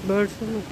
Birds ഒന്നും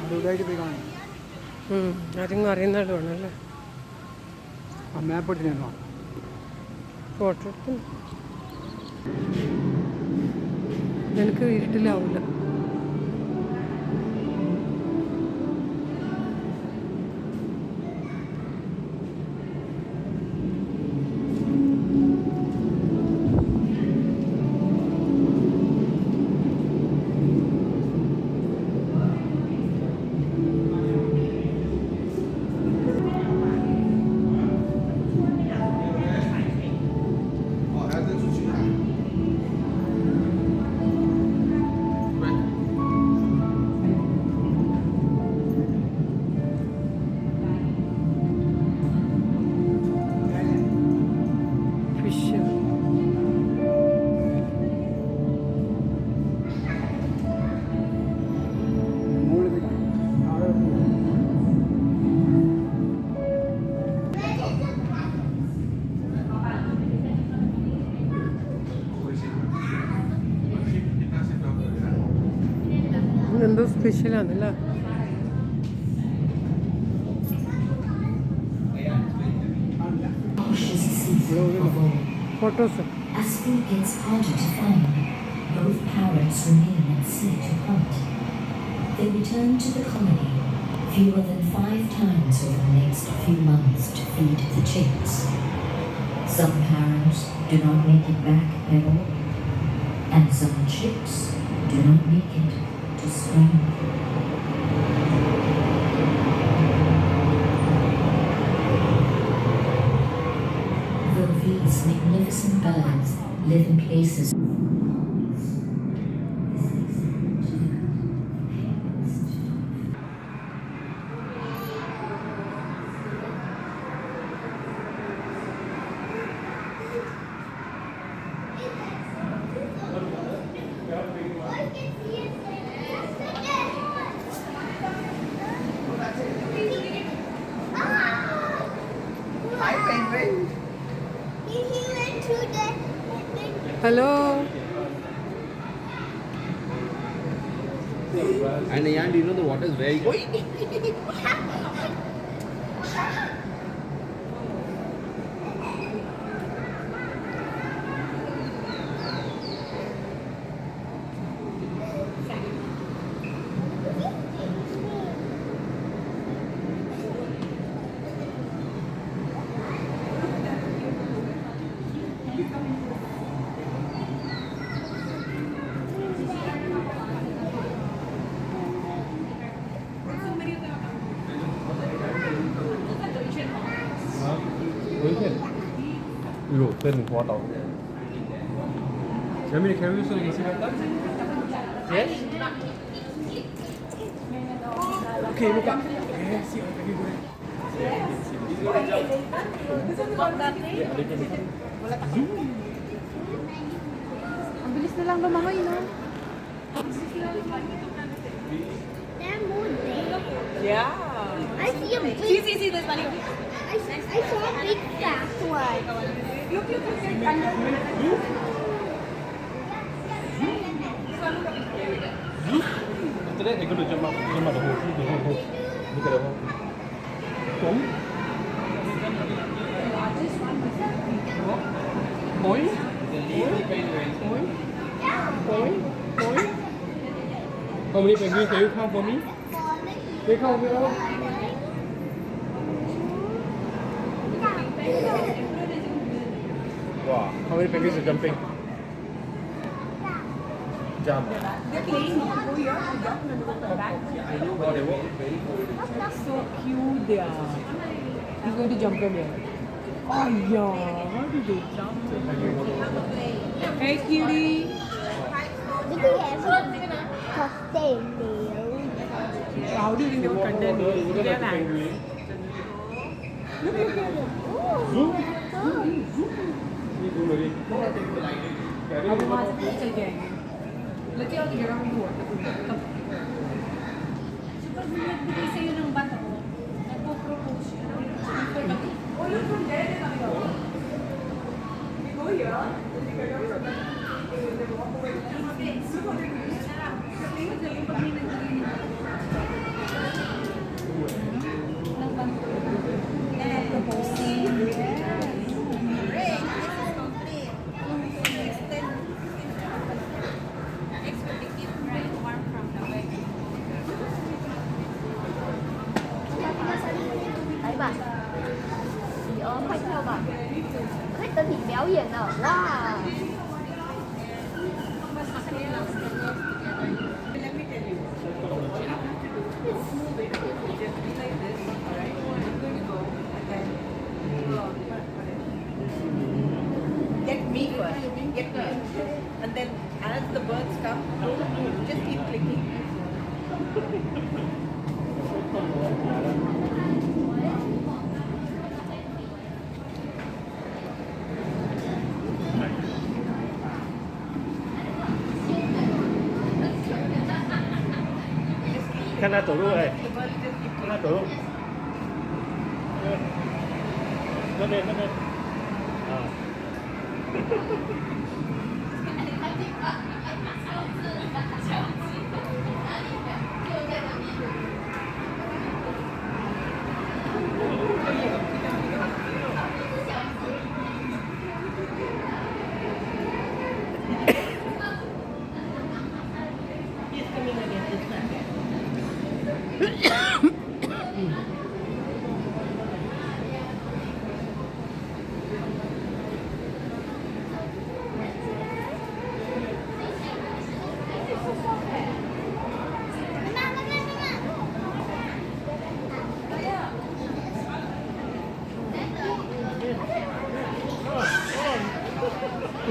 അതുകൊണ്ടായിട്ട് പോയി കാണാം. ആരെങ്കിലും അറിയുന്നതാണ് വേണമല്ലേ. ആ മാപ്പ് എടുത്തിട്ടുണ്ടോ? ഫോട്ടോ എടുത്തു. എനിക്ക് ഇരുട്ടിലാവില്ല. ഫിഷ് മുകളിൽ പോയി കാണാം. താഴെ പോയി കാണാം. എന്തോ സ്പെഷ്യലാണല്ലേ. Photos As food gets harder to find, both parents remain at sea to hunt. They return to the colony fewer than 5 times over the next few months to feed the chicks. Some parents do not make it back at all, and some chicks do not make it to spring. Though these magnificent birds live in places hello. And Yan, do you know the water is very good? 이거 되는 거 같다. 재민이 개울수 있으니까? Yes. Okay, buka. Yes, siap lagi gue. Ang bilis na lang lumangoy, no? They're moving. Yeah. I see a big. See, there's money. I saw a big fat one. Look. Today they go to jump out the hole. Look at the hole. Come. Boy. Boy. How many penguins can you count for me? Can you count for me? Wow. How many penguins are jumping? Jump. They're playing. Go here, go jump, and go back. Oh, they walk. So cute they are. He's going to jump from here. Oh yeah, how do they jump? Hey cutie. Did they ever sustain meal? How do you think they would contain me? They have hands. Look at them. Zoom. Zoom lagi. अब वहाँ से चल जाएंगे. Let's see how they get around the water. Super good bigay sa'yo ng bato. Nagpo-propose siya. Oh, look from there, they're coming out. We go here. Then we get out from there. They walk away. Look how they're doing. They're playing with the lip of me and Đấy bà. Chị ôm phải theo bà. Khách tới thì béo hiền à. Wow. get me first. Get me. And then as the birds come, just keep clicking. Khăn ra tổ luôn này. The birds just keep Khăn ra tổ luôn. Nó lên, nó lên. À.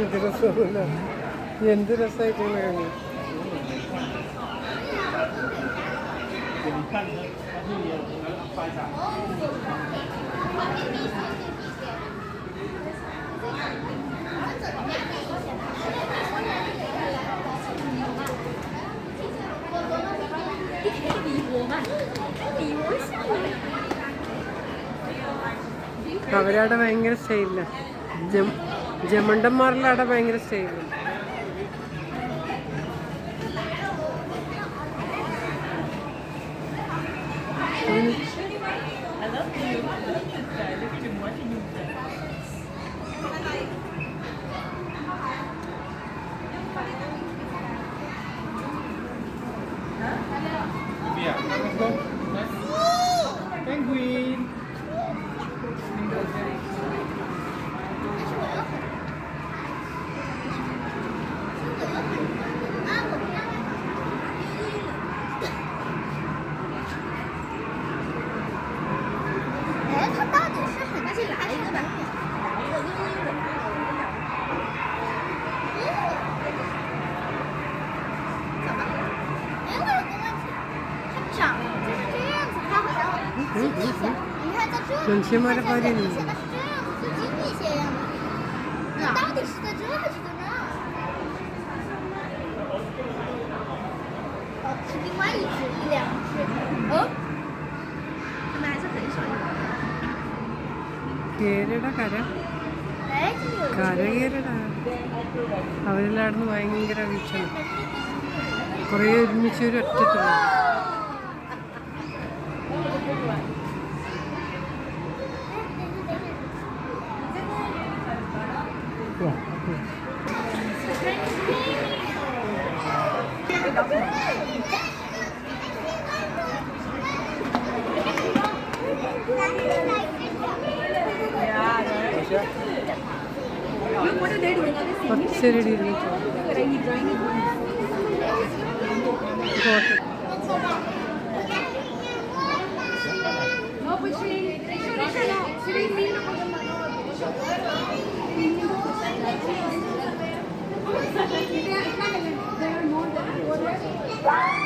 ഇത് രസമല്ല എന്ത് രസമായിട്ടുള്ള കളി അവരവിടെ ഭയങ്കര സ്റ്റൈലില്ല ജമണ്ടന്മാരിലവിടെ ഭയങ്കര സ്റ്റൈലില്ല Penguin. മനുഷ്യന്മാരെ കാര്യമില്ല 到底是在这还是在那？哦，是另外一只，一两只。哦，他们还是很少有。 കേരയുടെ കര 哎，这里有。 കര കേരടാ അവരെല്ലായിരുന്നു ഭയങ്കര വീക്ഷണം കുറേ ഒരുമിച്ച് ഒരു ഒറ്റത്തുള്ള Look what are they doing? Are they singing? പച്ചരടി Look at he drawing it. Photo No, pues Risho no. Sirino no.